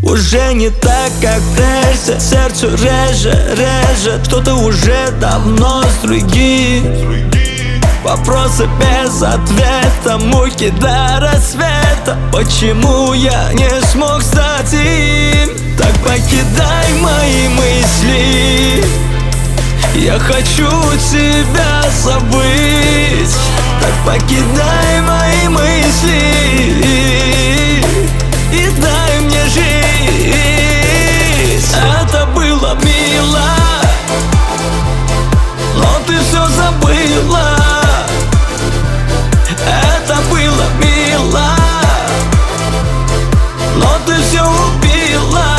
Уже не так, как прежде, сердцу реже кто-то уже давно с другим. Вопросы без ответа, муки до рассвета. Почему я не смог стать им? Так покидай мои мысли, я хочу тебя забыть. Так покидай мои мысли и дай мне жить. Это было мило, но ты все забыла. Это было мило, но ты все убила.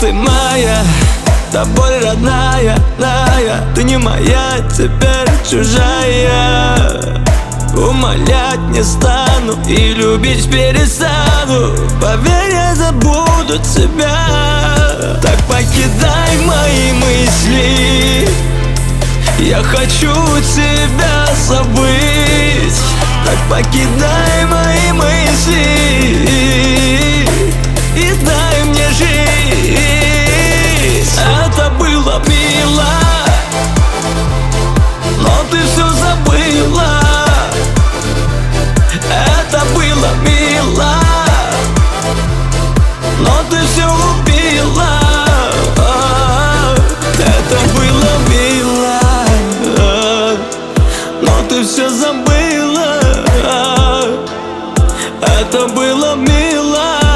Ты моя, тобой родная, ты не моя, теперь чужая. Умолять не стану и любить перестану. Поверь, я забуду тебя. Так покидай мои мысли, я хочу тебя забыть. Так покидай мои мысли и дай мне жить. Это было мило, но ты все забыла. Это было мило, но ты все убила. Это было мило, но ты все забыла. Это было мило.